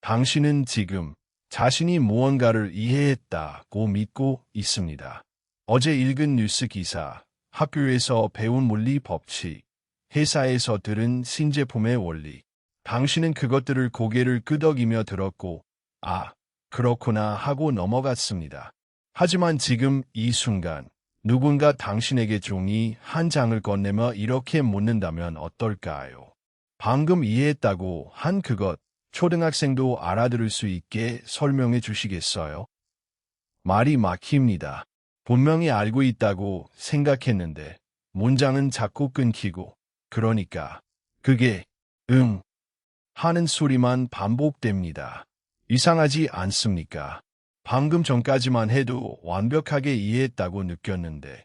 당신은 지금 자신이 무언가를 이해했다고 믿고 있습니다. 어제 읽은 뉴스 기사, 학교에서 배운 물리 법칙, 회사에서 들은 신제품의 원리. 당신은 그것들을 고개를 끄덕이며 들었고, 아, 그렇구나 하고 넘어갔습니다. 하지만 지금 이 순간, 누군가 당신에게 종이 한 장을 건네며 이렇게 묻는다면 어떨까요? 방금 이해했다고 한 그것, 초등학생도 알아들을 수 있게 설명해 주시겠어요? 말이 막힙니다. 분명히 알고 있다고 생각했는데, 문장은 자꾸 끊기고, 그러니까, 그게, 하는 소리만 반복됩니다. 이상하지 않습니까? 방금 전까지만 해도 완벽하게 이해했다고 느꼈는데,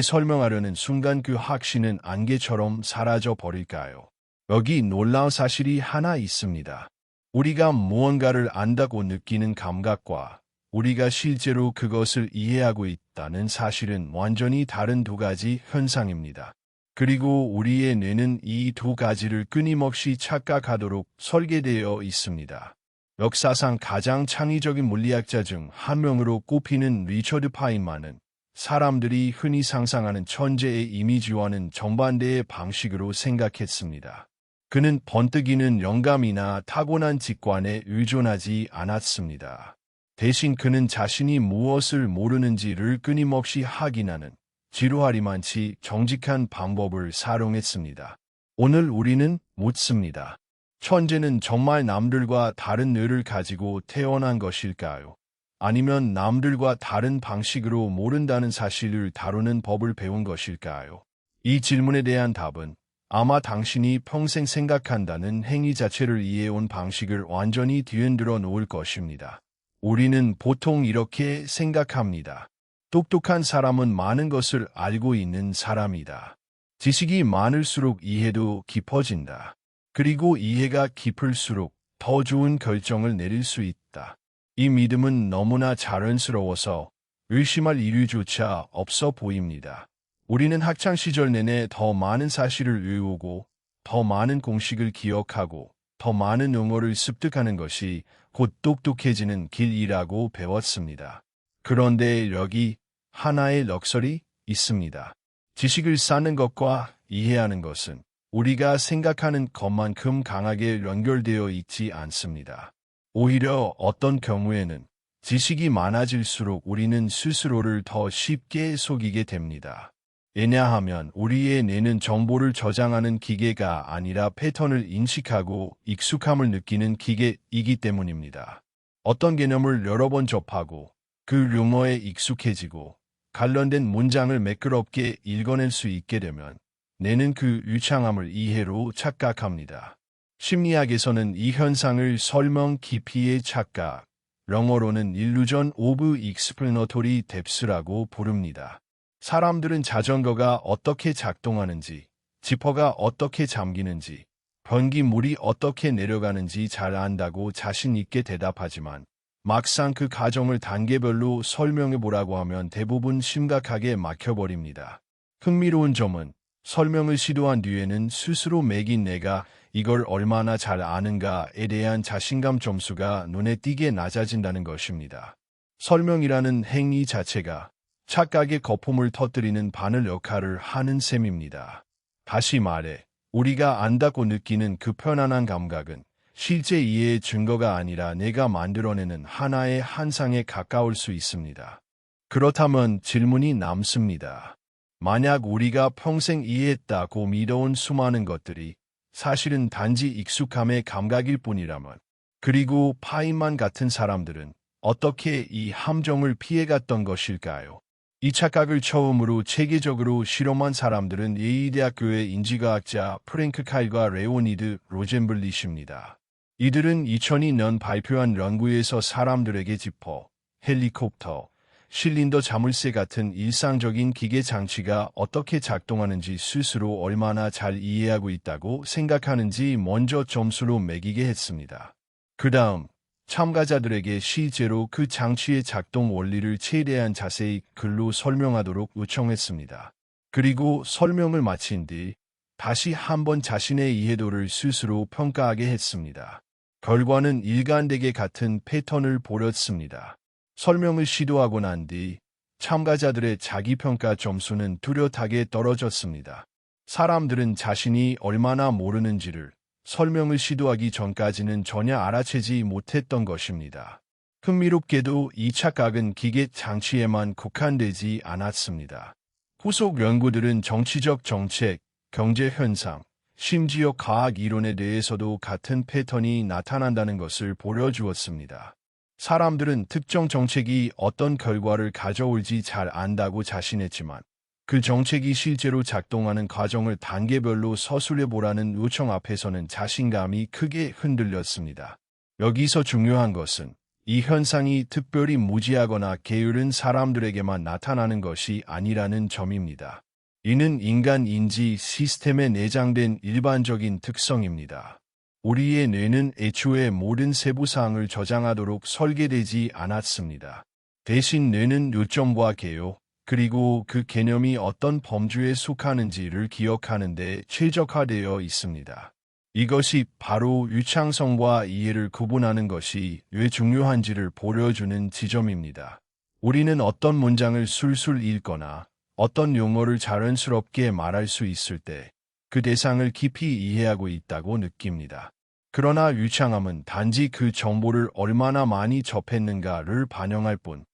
설명하려는 순간 그 확신은 안개처럼 사라져 버릴까요? 여기 놀라운 사실이 하나 있습니다. 우리가 무언가를 안다고 느끼는 감각과 우리가 실제로 그것을 이해하고 있다는 사실은 완전히 다른 두 가지 현상입니다. 그리고 우리의 뇌는 이 두 가지를 끊임없이 착각하도록 설계되어 있습니다. 역사상 가장 창의적인 물리학자 중 한 명으로 꼽히는 리처드 파인만은 사람들이 흔히 상상하는 천재의 이미지와는 정반대의 방식으로 생각했습니다. 그는 번뜩이는 영감이나 타고난 직관에 의존하지 않았습니다. 대신 그는 자신이 무엇을 모르는지를 끊임없이 확인하는 지루하리만치 정직한 방법을 사용했습니다. 오늘 우리는 묻습니다. 천재는 정말 남들과 다른 뇌를 가지고 태어난 것일까요? 아니면 남들과 다른 방식으로 모른다는 사실을 다루는 법을 배운 것일까요? 이 질문에 대한 답은 아마 당신이 평생 생각한다는 행위 자체를 이해해온 방식을 완전히 뒤흔들어 놓을 것입니다. 우리는 보통 이렇게 생각합니다. 똑똑한 사람은 많은 것을 알고 있는 사람이다. 지식이 많을수록 이해도 깊어진다. 그리고 이해가 깊을수록 더 좋은 결정을 내릴 수 있다. 이 믿음은 너무나 자연스러워서 의심할 이유조차 없어 보입니다. 우리는 학창시절 내내 더 많은 사실을 외우고 더 많은 공식을 기억하고 더 많은 용어를 습득하는 것이 곧 똑똑해지는 길이라고 배웠습니다. 그런데 여기 하나의 럭설이 있습니다. 지식을 쌓는 것과 이해하는 것은 우리가 생각하는 것만큼 강하게 연결되어 있지 않습니다. 오히려 어떤 경우에는 지식이 많아질수록 우리는 스스로를 더 쉽게 속이게 됩니다. 왜냐하면 우리의 뇌는 정보를 저장하는 기계가 아니라 패턴을 인식하고 익숙함을 느끼는 기계이기 때문입니다. 어떤 개념을 여러 번 접하고 그 용어에 익숙해지고 관련된 문장을 매끄럽게 읽어낼 수 있게 되면 뇌는 그 유창함을 이해로 착각합니다. 심리학에서는 이 현상을 설명 깊이의 착각, 영어로는 Illusion of Explanatory Depth라고 부릅니다. 사람들은 자전거가 어떻게 작동하는지, 지퍼가 어떻게 잠기는지, 변기물이 어떻게 내려가는지 잘 안다고 자신 있게 대답하지만 막상 그 과정을 단계별로 설명해보라고 하면 대부분 심각하게 막혀버립니다. 흥미로운 점은 설명을 시도한 뒤에는 스스로 매긴 내가 이걸 얼마나 잘 아는가에 대한 자신감 점수가 눈에 띄게 낮아진다는 것입니다. 설명이라는 행위 자체가 착각의 거품을 터뜨리는 바늘 역할을 하는 셈입니다. 다시 말해, 우리가 안다고 느끼는 그 편안한 감각은 실제 이해의 증거가 아니라 내가 만들어내는 하나의 환상에 가까울 수 있습니다. 그렇다면 질문이 남습니다. 만약 우리가 평생 이해했다고 믿어온 수많은 것들이 사실은 단지 익숙함의 감각일 뿐이라면, 그리고 파인만 같은 사람들은 어떻게 이 함정을 피해갔던 것일까요? 이 착각을 처음으로 체계적으로 실험한 사람들은 예일대학교의 인지과학자 프랭크 칼과 레오니드 로젠블릿입니다. 이들은 2002년 발표한 연구에서 사람들에게 지퍼, 헬리콥터, 실린더 자물쇠 같은 일상적인 기계 장치가 어떻게 작동하는지 스스로 얼마나 잘 이해하고 있다고 생각하는지 먼저 점수로 매기게 했습니다. 그 다음 참가자들에게 실제로 그 장치의 작동 원리를 최대한 자세히 글로 설명하도록 요청했습니다. 그리고 설명을 마친 뒤 다시 한번 자신의 이해도를 스스로 평가하게 했습니다. 결과는 일관되게 같은 패턴을 보였습니다. 설명을 시도하고 난 뒤 참가자들의 자기평가 점수는 뚜렷하게 떨어졌습니다. 사람들은 자신이 얼마나 모르는지를 설명을 시도하기 전까지는 전혀 알아채지 못했던 것입니다. 흥미롭게도 이 착각은 기계 장치에만 국한되지 않았습니다. 후속 연구들은 정치적 정책, 경제 현상, 심지어 과학 이론에 대해서도 같은 패턴이 나타난다는 것을 보여주었습니다. 사람들은 특정 정책이 어떤 결과를 가져올지 잘 안다고 자신했지만 그 정책이 실제로 작동하는 과정을 단계별로 서술해 보라는 요청 앞에서는 자신감이 크게 흔들렸습니다. 여기서 중요한 것은 이 현상이 특별히 무지하거나 게으른 사람들에게만 나타나는 것이 아니라는 점입니다. 이는 인간 인지 시스템에 내장된 일반적인 특성입니다. 우리의 뇌는 애초에 모든 세부사항을 저장하도록 설계되지 않았습니다. 대신 뇌는 요점과 개요, 그리고 그 개념이 어떤 범주에 속하는지를 기억하는 데 최적화되어 있습니다. 이것이 바로 유창성과 이해를 구분하는 것이 왜 중요한지를 보여주는 지점입니다. 우리는 어떤 문장을 술술 읽거나 어떤 용어를 자연스럽게 말할 수 있을 때 그 대상을 깊이 이해하고 있다고 느낍니다. 그러나 유창함은 단지 그 정보를 얼마나 많이 접했는가를 반영할 뿐,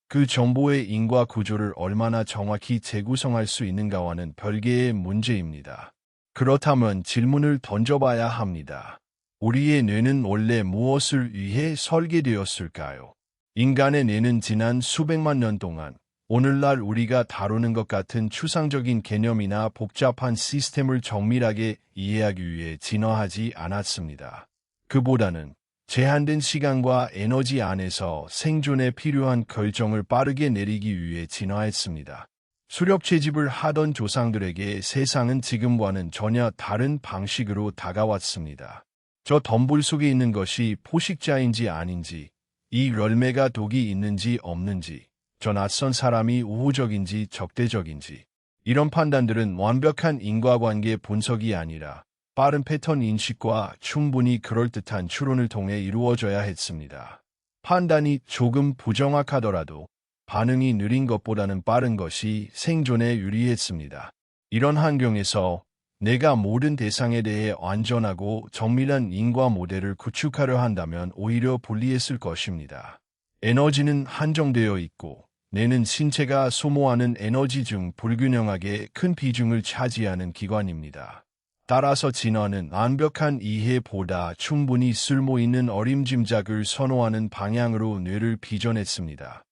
그 정보의 인과 구조를 얼마나 정확히 재구성할 수 있는가와는 별개의 문제입니다. 그렇다면 질문을 던져봐야 합니다. 우리의 뇌는 원래 무엇을 위해 설계되었을까요? 인간의 뇌는 지난 수백만 년 동안 오늘날 우리가 다루는 것 같은 추상적인 개념이나 복잡한 시스템을 정밀하게 이해하기 위해 진화하지 않았습니다. 그보다는 제한된 시간과 에너지 안에서 생존에 필요한 결정을 빠르게 내리기 위해 진화했습니다. 수렵 채집을 하던 조상들에게 세상은 지금과는 전혀 다른 방식으로 다가왔습니다. 저 덤불 속에 있는 것이 포식자인지 아닌지, 이 열매가 독이 있는지 없는지, 저 낯선 사람이 우호적인지 적대적인지, 이런 판단들은 완벽한 인과관계 분석이 아니라 빠른 패턴 인식과 충분히 그럴듯한 추론을 통해 이루어져야 했습니다. 판단이 조금 부정확하더라도 반응이 느린 것보다는 빠른 것이 생존에 유리했습니다. 이런 환경에서 내가 모든 대상에 대해 완전하고 정밀한 인과 모델을 구축하려 한다면 오히려 불리했을 것입니다. 에너지는 한정되어 있고 뇌는 신체가 소모하는 에너지 중 불균형하게 큰 비중을 차지하는 기관입니다. 따라서 진화는 완벽한 이해보다 충분히 쓸모있는 어림짐작을 선호하는 방향으로 뇌를 비전했습니다.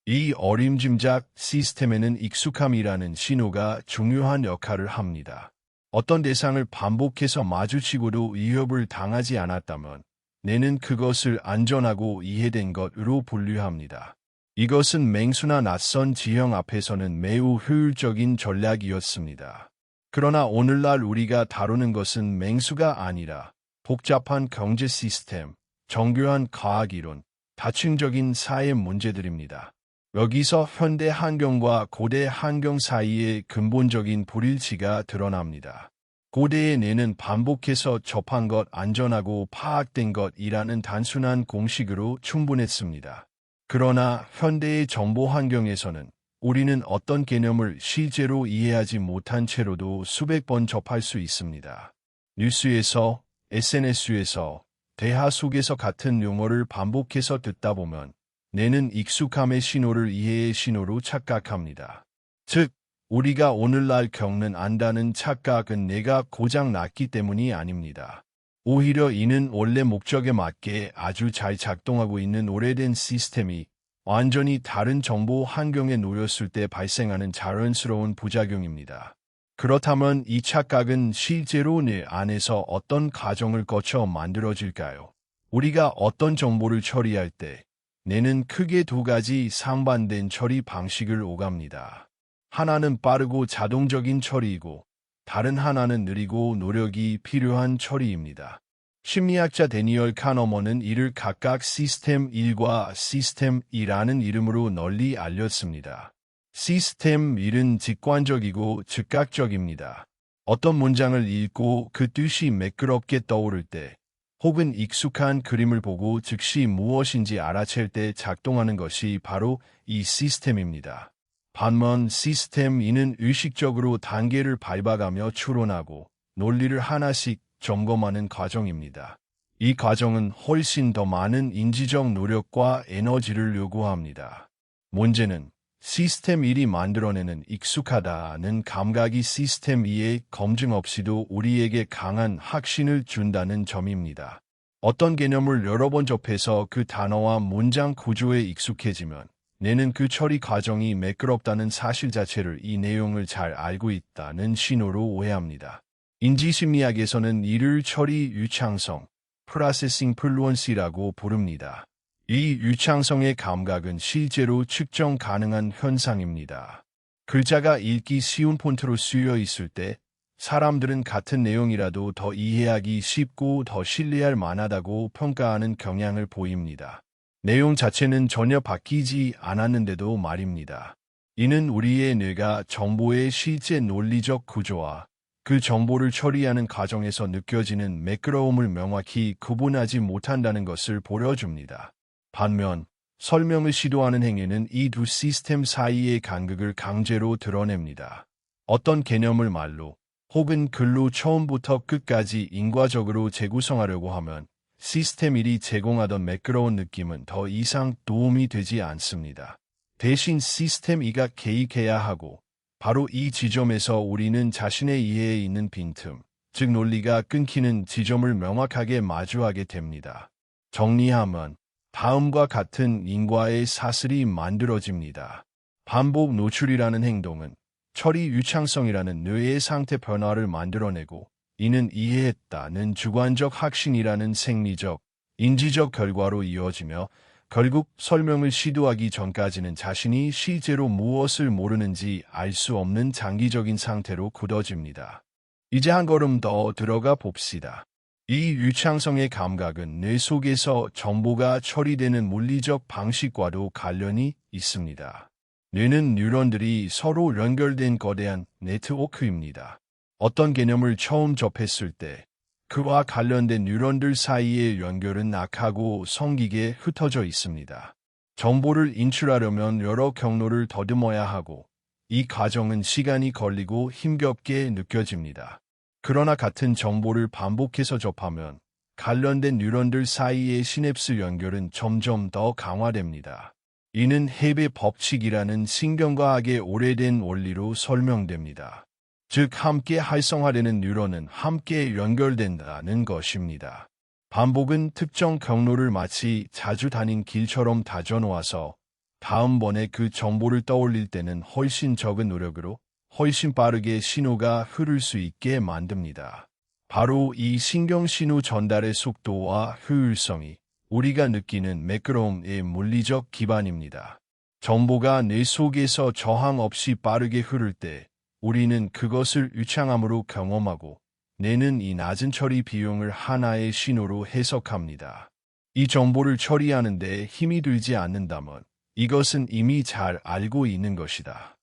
이 어림짐작 시스템에는 익숙함이라는 신호가 중요한 역할을 합니다. 어떤 대상을 반복해서 마주치고도 위협을 당하지 않았다면 뇌는 그것을 안전하고 이해된 것으로 분류합니다. 이것은 맹수나 낯선 지형 앞에서는 매우 효율적인 전략이었습니다. 그러나 오늘날 우리가 다루는 것은 맹수가 아니라 복잡한 경제 시스템, 정교한 과학 이론, 다층적인 사회 문제들입니다. 여기서 현대 환경과 고대 환경 사이의 근본적인 불일치가 드러납니다. 고대의 뇌는 반복해서 접한 것, 안전하고 파악된 것이라는 단순한 공식으로 충분했습니다. 그러나 현대의 정보 환경에서는 우리는 어떤 개념을 실제로 이해하지 못한 채로도 수백 번 접할 수 있습니다. 뉴스에서, SNS에서, 대화 속에서 같은 용어를 반복해서 듣다 보면 뇌는 익숙함의 신호를 이해의 신호로 착각합니다. 즉, 우리가 오늘날 겪는 안다는 착각은 뇌가 고장 났기 때문이 아닙니다. 오히려 이는 원래 목적에 맞게 아주 잘 작동하고 있는 오래된 시스템이 완전히 다른 정보 환경에 놓였을 때 발생하는 자연스러운 부작용입니다. 그렇다면 이 착각은 실제로 뇌 안에서 어떤 과정을 거쳐 만들어질까요? 우리가 어떤 정보를 처리할 때 뇌는 크게 두 가지 상반된 처리 방식을 오갑니다. 하나는 빠르고 자동적인 처리이고 다른 하나는 느리고 노력이 필요한 처리입니다. 심리학자 데니얼 카너먼은 이를 각각 시스템 1과 시스템 2라는 이름으로 널리 알렸습니다. 시스템 1은 직관적이고 즉각적입니다. 어떤 문장을 읽고 그 뜻이 매끄럽게 떠오를 때 혹은 익숙한 그림을 보고 즉시 무엇인지 알아챌 때 작동하는 것이 바로 이 시스템입니다. 반면 시스템 2는 의식적으로 단계를 밟아가며 추론하고 논리를 하나씩 점검하는 과정입니다. 이 과정은 훨씬 더 많은 인지적 노력과 에너지를 요구합니다. 문제는 시스템 1이 만들어내는 익숙하다는 감각이 시스템 2의 검증 없이도 우리에게 강한 확신을 준다는 점입니다. 어떤 개념을 여러 번 접해서 그 단어와 문장 구조에 익숙해지면 뇌는 그 처리 과정이 매끄럽다는 사실 자체를 이 내용을 잘 알고 있다는 신호로 오해합니다. 인지심리학에서는 이를 처리 유창성, 프로세싱 플루언시라고 부릅니다. 이 유창성의 감각은 실제로 측정 가능한 현상입니다. 글자가 읽기 쉬운 폰트로 쓰여 있을 때 사람들은 같은 내용이라도 더 이해하기 쉽고 더 신뢰할 만하다고 평가하는 경향을 보입니다. 내용 자체는 전혀 바뀌지 않았는데도 말입니다. 이는 우리의 뇌가 정보의 실제 논리적 구조와 그 정보를 처리하는 과정에서 느껴지는 매끄러움을 명확히 구분하지 못한다는 것을 보여줍니다. 반면 설명을 시도하는 행위는 이 두 시스템 사이의 간극을 강제로 드러냅니다. 어떤 개념을 말로 혹은 글로 처음부터 끝까지 인과적으로 재구성하려고 하면 시스템 1이 제공하던 매끄러운 느낌은 더 이상 도움이 되지 않습니다. 대신 시스템 2가 개입해야 하고 바로 이 지점에서 우리는 자신의 이해에 있는 빈틈, 즉 논리가 끊기는 지점을 명확하게 마주하게 됩니다. 정리하면 다음과 같은 인과의 사슬이 만들어집니다. 반복 노출이라는 행동은 처리 유창성이라는 뇌의 상태 변화를 만들어내고 이는 이해했다는 주관적 확신이라는 생리적, 인지적 결과로 이어지며 결국 설명을 시도하기 전까지는 자신이 실제로 무엇을 모르는지 알 수 없는 장기적인 상태로 굳어집니다. 이제 한 걸음 더 들어가 봅시다. 이 유창성의 감각은 뇌 속에서 정보가 처리되는 물리적 방식과도 관련이 있습니다. 뇌는 뉴런들이 서로 연결된 거대한 네트워크입니다. 어떤 개념을 처음 접했을 때 그와 관련된 뉴런들 사이의 연결은 약하고 성기게 흩어져 있습니다. 정보를 인출하려면 여러 경로를 더듬어야 하고 이 과정은 시간이 걸리고 힘겹게 느껴집니다. 그러나 같은 정보를 반복해서 접하면 관련된 뉴런들 사이의 시냅스 연결은 점점 더 강화됩니다. 이는 헤베 법칙이라는 신경과학의 오래된 원리로 설명됩니다. 즉 함께 활성화되는 뉴런은 함께 연결된다는 것입니다. 반복은 특정 경로를 마치 자주 다닌 길처럼 다져놓아서 다음번에 그 정보를 떠올릴 때는 훨씬 적은 노력으로 훨씬 빠르게 신호가 흐를 수 있게 만듭니다. 바로 이 신경신호 전달의 속도와 효율성이 우리가 느끼는 매끄러움의 물리적 기반입니다. 정보가 뇌 속에서 저항 없이 빠르게 흐를 때 우리는 그것을 유창함으로 경험하고 뇌는 이 낮은 처리 비용을 하나의 신호로 해석합니다. 이 정보를 처리하는 데 힘이 들지 않는다면 이것은 이미 잘 알고 있는 것이다.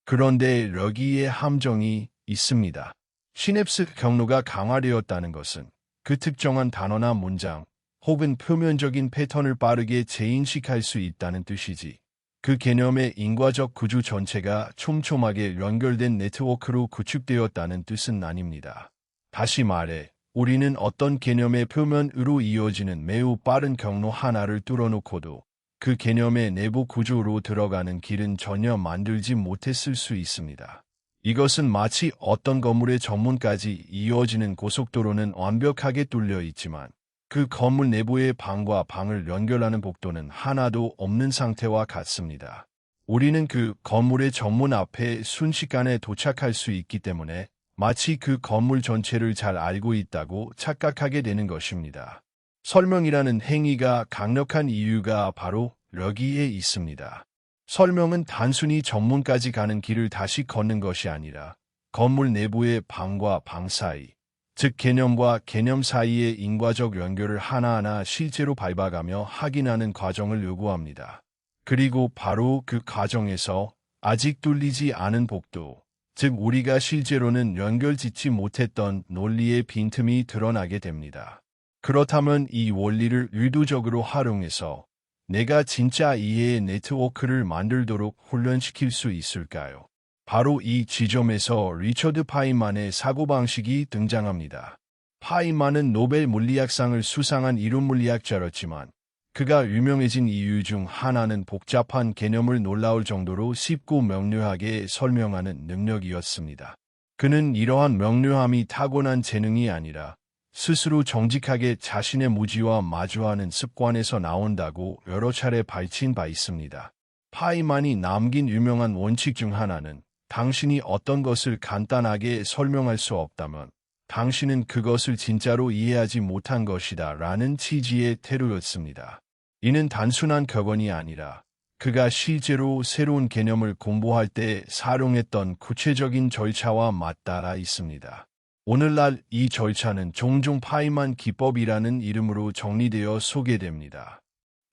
그런데 여기에 함정이 있습니다. 시냅스 경로가 강화되었다는 것은 그 특정한 단어나 문장 혹은 표면적인 패턴을 빠르게 재인식할 수 있다는 뜻이지. 그 개념의 인과적 구조 전체가 촘촘하게 연결된 네트워크로 구축되었다는 뜻은 아닙니다. 다시 말해, 우리는 어떤 개념의 표면으로 이어지는 매우 빠른 경로 하나를 뚫어놓고도 그 개념의 내부 구조로 들어가는 길은 전혀 만들지 못했을 수 있습니다. 이것은 마치 어떤 건물의 정문까지 이어지는 고속도로는 완벽하게 뚫려 있지만 그 건물 내부의 방과 방을 연결하는 복도는 하나도 없는 상태와 같습니다. 우리는 그 건물의 정문 앞에 순식간에 도착할 수 있기 때문에 마치 그 건물 전체를 잘 알고 있다고 착각하게 되는 것입니다. 설명이라는 행위가 강력한 이유가 바로 여기에 있습니다. 설명은 단순히 정문까지 가는 길을 다시 걷는 것이 아니라 건물 내부의 방과 방 사이, 즉 개념과 개념 사이의 인과적 연결을 하나하나 실제로 밟아가며 확인하는 과정을 요구합니다. 그리고 바로 그 과정에서 아직 뚫리지 않은 복도, 즉 우리가 실제로는 연결짓지 못했던 논리의 빈틈이 드러나게 됩니다. 그렇다면 이 원리를 의도적으로 활용해서 내가 진짜 이해의 네트워크를 만들도록 훈련시킬 수 있을까요? 바로 이 지점에서 리처드 파인만의 사고방식이 등장합니다. 파인만은 노벨 물리학상을 수상한 이론 물리학자였지만 그가 유명해진 이유 중 하나는 복잡한 개념을 놀라울 정도로 쉽고 명료하게 설명하는 능력이었습니다. 그는 이러한 명료함이 타고난 재능이 아니라 스스로 정직하게 자신의 무지와 마주하는 습관에서 나온다고 여러 차례 밝힌 바 있습니다. 파이만이 남긴 유명한 원칙 중 하나는 당신이 어떤 것을 간단하게 설명할 수 없다면 당신은 그것을 진짜로 이해하지 못한 것이다 라는 취지의 태도였습니다. 이는 단순한 격언이 아니라 그가 실제로 새로운 개념을 공부할 때 사용했던 구체적인 절차와 맞닿아 있습니다. 오늘날 이 절차는 종종 파이만 기법이라는 이름으로 정리되어 소개됩니다.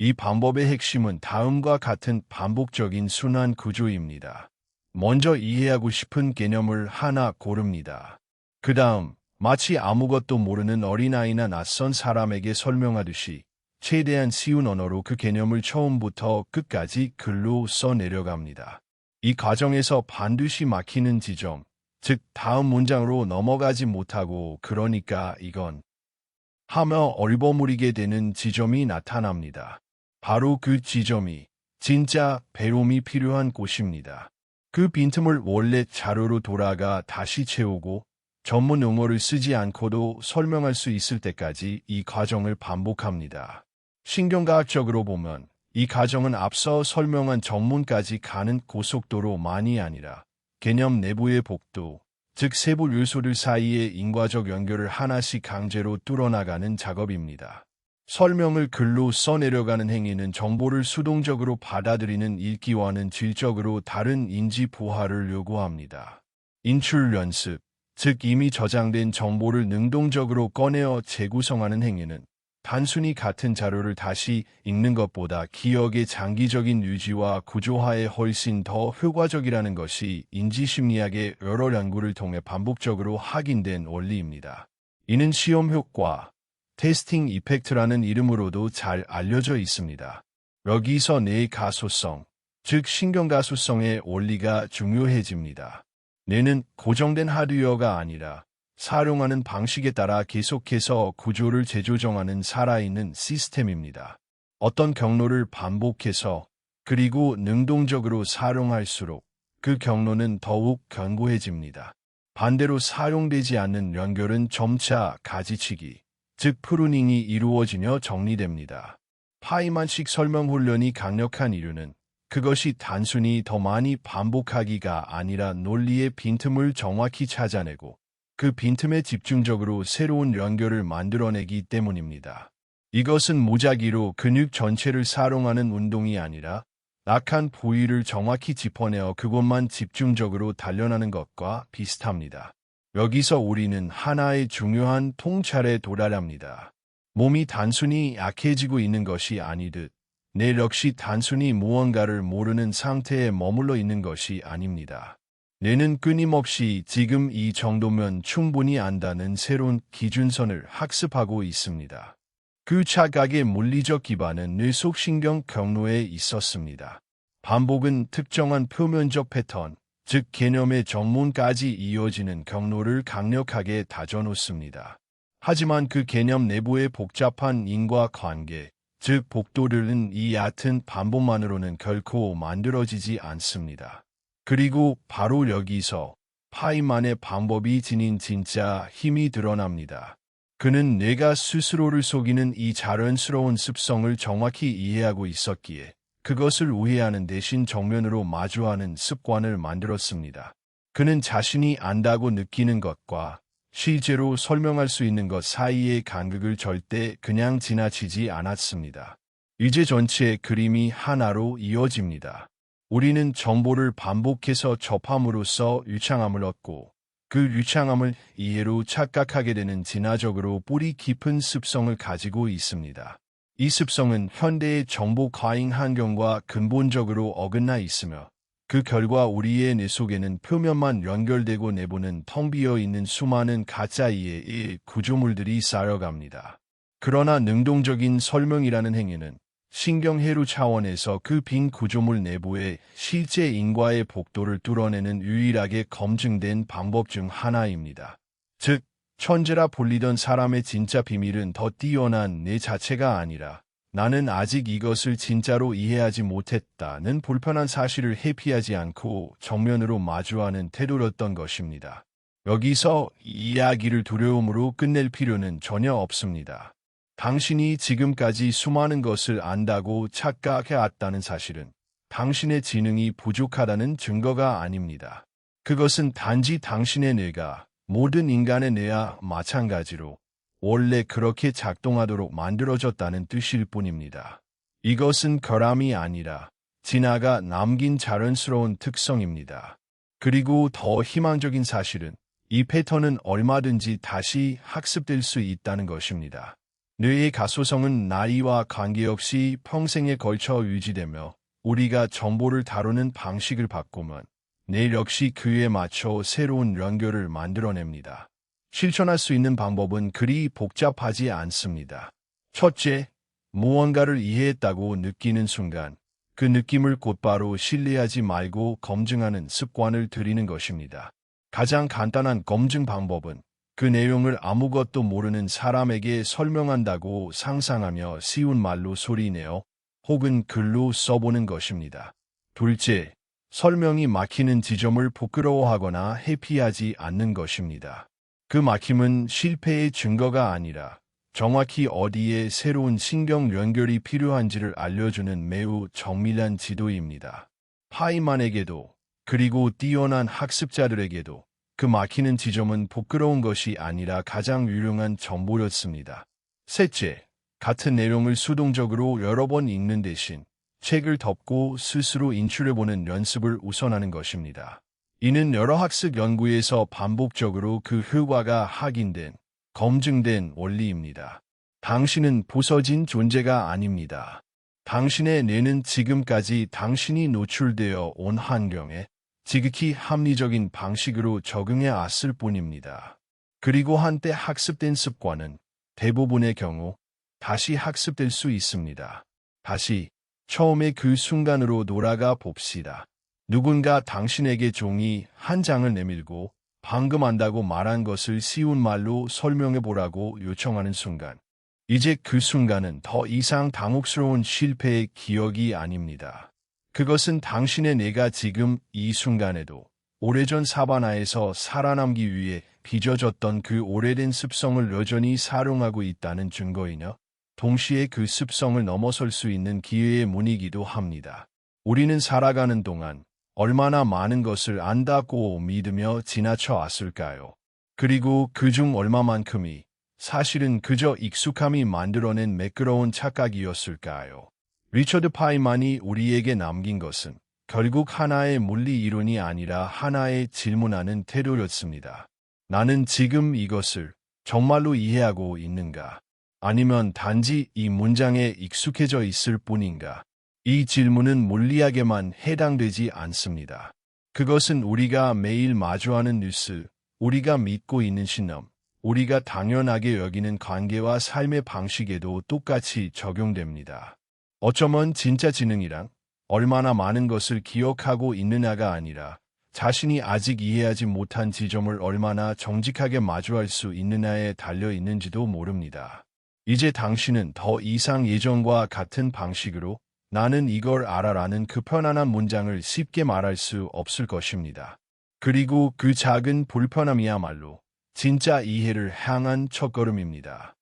이 방법의 핵심은 다음과 같은 반복적인 순환 구조입니다. 먼저 이해하고 싶은 개념을 하나 고릅니다. 그 다음, 마치 아무것도 모르는 어린아이나 낯선 사람에게 설명하듯이 최대한 쉬운 언어로 그 개념을 처음부터 끝까지 글로 써내려갑니다. 이 과정에서 반드시 막히는 지점, 즉 다음 문장으로 넘어가지 못하고 그러니까 이건 하며 얼버무리게 되는 지점이 나타납니다. 바로 그 지점이 진짜 배움이 필요한 곳입니다. 그 빈틈을 원래 자료로 돌아가 다시 채우고 전문 용어를 쓰지 않고도 설명할 수 있을 때까지 이 과정을 반복합니다. 신경과학적으로 보면 이 과정은 앞서 설명한 전문까지 가는 고속도로만이 아니라 개념 내부의 복도, 즉 세부 요소들 사이의 인과적 연결을 하나씩 강제로 뚫어나가는 작업입니다. 설명을 글로 써내려가는 행위는 정보를 수동적으로 받아들이는 읽기와는 질적으로 다른 인지 부하를 요구합니다. 인출 연습, 즉 이미 저장된 정보를 능동적으로 꺼내어 재구성하는 행위는 단순히 같은 자료를 다시 읽는 것보다 기억의 장기적인 유지와 구조화에 훨씬 더 효과적이라는 것이 인지심리학의 여러 연구를 통해 반복적으로 확인된 원리입니다. 이는 시험 효과, 테스팅 이펙트라는 이름으로도 잘 알려져 있습니다. 여기서 뇌의 가소성, 즉 신경가소성의 원리가 중요해집니다. 뇌는 고정된 하드웨어가 아니라 사용하는 방식에 따라 계속해서 구조를 재조정하는 살아있는 시스템입니다. 어떤 경로를 반복해서 그리고 능동적으로 사용할수록 그 경로는 더욱 견고해집니다. 반대로 사용되지 않는 연결은 점차 가지치기, 즉 프루닝이 이루어지며 정리됩니다. 파이만식 설명 훈련이 강력한 이유는 그것이 단순히 더 많이 반복하기가 아니라 논리의 빈틈을 정확히 찾아내고 그 빈틈에 집중적으로 새로운 연결을 만들어내기 때문입니다. 이것은 무작위로 근육 전체를 사용하는 운동이 아니라 약한 부위를 정확히 짚어내어 그곳만 집중적으로 단련하는 것과 비슷합니다. 여기서 우리는 하나의 중요한 통찰에 도달합니다. 몸이 단순히 약해지고 있는 것이 아니듯 뇌 역시 단순히 무언가를 모르는 상태에 머물러 있는 것이 아닙니다. 뇌는 끊임없이 지금 이 정도면 충분히 안다는 새로운 기준선을 학습하고 있습니다. 그 착각의 물리적 기반은 뇌 속 신경 경로에 있었습니다. 반복은 특정한 표면적 패턴, 즉 개념의 정문까지 이어지는 경로를 강력하게 다져놓습니다. 하지만 그 개념 내부의 복잡한 인과관계, 즉 복도들은 이 얕은 반복만으로는 결코 만들어지지 않습니다. 그리고 바로 여기서 파이만의 방법이 지닌 진짜 힘이 드러납니다. 그는 뇌가 스스로를 속이는 이 자연스러운 습성을 정확히 이해하고 있었기에 그것을 우회하는 대신 정면으로 마주하는 습관을 만들었습니다. 그는 자신이 안다고 느끼는 것과 실제로 설명할 수 있는 것 사이의 간극을 절대 그냥 지나치지 않았습니다. 이제 전체의 그림이 하나로 이어집니다. 우리는 정보를 반복해서 접함으로써 유창함을 얻고 그 유창함을 이해로 착각하게 되는 진화적으로 뿌리 깊은 습성을 가지고 있습니다. 이 습성은 현대의 정보 과잉 환경과 근본적으로 어긋나 있으며 그 결과 우리의 뇌 속에는 표면만 연결되고 내부는 텅 비어 있는 수많은 가짜 이해의 구조물들이 쌓여갑니다. 그러나 능동적인 설명이라는 행위는 신경해로 차원에서 그 빈 구조물 내부의 실제 인과의 복도를 뚫어내는 유일하게 검증된 방법 중 하나입니다. 즉, 천재라 불리던 사람의 진짜 비밀은 더 뛰어난 내 자체가 아니라 나는 아직 이것을 진짜로 이해하지 못했다는 불편한 사실을 회피하지 않고 정면으로 마주하는 태도였던 것입니다. 여기서 이야기를 두려움으로 끝낼 필요는 전혀 없습니다. 당신이 지금까지 수많은 것을 안다고 착각해왔다는 사실은 당신의 지능이 부족하다는 증거가 아닙니다. 그것은 단지 당신의 뇌가 모든 인간의 뇌와 마찬가지로 원래 그렇게 작동하도록 만들어졌다는 뜻일 뿐입니다. 이것은 결함이 아니라 진화가 남긴 자연스러운 특성입니다. 그리고 더 희망적인 사실은 이 패턴은 얼마든지 다시 학습될 수 있다는 것입니다. 뇌의 가소성은 나이와 관계없이 평생에 걸쳐 유지되며 우리가 정보를 다루는 방식을 바꾸면 뇌 역시 그에 맞춰 새로운 연결을 만들어냅니다. 실천할 수 있는 방법은 그리 복잡하지 않습니다. 첫째, 무언가를 이해했다고 느끼는 순간 그 느낌을 곧바로 신뢰하지 말고 검증하는 습관을 들이는 것입니다. 가장 간단한 검증 방법은 그 내용을 아무것도 모르는 사람에게 설명한다고 상상하며 쉬운 말로 소리내어 혹은 글로 써보는 것입니다. 둘째, 설명이 막히는 지점을 부끄러워하거나 회피하지 않는 것입니다. 그 막힘은 실패의 증거가 아니라 정확히 어디에 새로운 신경 연결이 필요한지를 알려주는 매우 정밀한 지도입니다. 파이만에게도 그리고 뛰어난 학습자들에게도 그 막히는 지점은 부끄러운 것이 아니라 가장 유용한 정보였습니다. 셋째, 같은 내용을 수동적으로 여러 번 읽는 대신 책을 덮고 스스로 인출해보는 연습을 우선하는 것입니다. 이는 여러 학습 연구에서 반복적으로 그 효과가 확인된, 검증된 원리입니다. 당신은 부서진 존재가 아닙니다. 당신의 뇌는 지금까지 당신이 노출되어 온 환경에 지극히 합리적인 방식으로 적응해 왔을 뿐입니다. 그리고 한때 학습된 습관은 대부분의 경우 다시 학습될 수 있습니다. 다시 처음의 그 순간으로 돌아가 봅시다. 누군가 당신에게 종이 한 장을 내밀고 방금 안다고 말한 것을 쉬운 말로 설명해 보라고 요청하는 순간, 이제 그 순간은 더 이상 당혹스러운 실패의 기억이 아닙니다. 그것은 당신의 뇌가 지금 이 순간에도 오래전 사바나에서 살아남기 위해 빚어졌던 그 오래된 습성을 여전히 사용하고 있다는 증거이며 동시에 그 습성을 넘어설 수 있는 기회의 문이기도 합니다. 우리는 살아가는 동안 얼마나 많은 것을 안다고 믿으며 지나쳐 왔을까요? 그리고 그중 얼마만큼이 사실은 그저 익숙함이 만들어낸 매끄러운 착각이었을까요? 리처드 파이만이 우리에게 남긴 것은 결국 하나의 물리 이론이 아니라 하나의 질문하는 태도였습니다. 나는 지금 이것을 정말로 이해하고 있는가? 아니면 단지 이 문장에 익숙해져 있을 뿐인가? 이 질문은 물리학에만 해당되지 않습니다. 그것은 우리가 매일 마주하는 뉴스, 우리가 믿고 있는 신념, 우리가 당연하게 여기는 관계와 삶의 방식에도 똑같이 적용됩니다. 어쩌면 진짜 지능이란 얼마나 많은 것을 기억하고 있느냐가 아니라 자신이 아직 이해하지 못한 지점을 얼마나 정직하게 마주할 수 있느냐에 달려 있는지도 모릅니다. 이제 당신은 더 이상 예전과 같은 방식으로 나는 이걸 알아라는 그 편안한 문장을 쉽게 말할 수 없을 것입니다. 그리고 그 작은 불편함이야말로 진짜 이해를 향한 첫걸음입니다.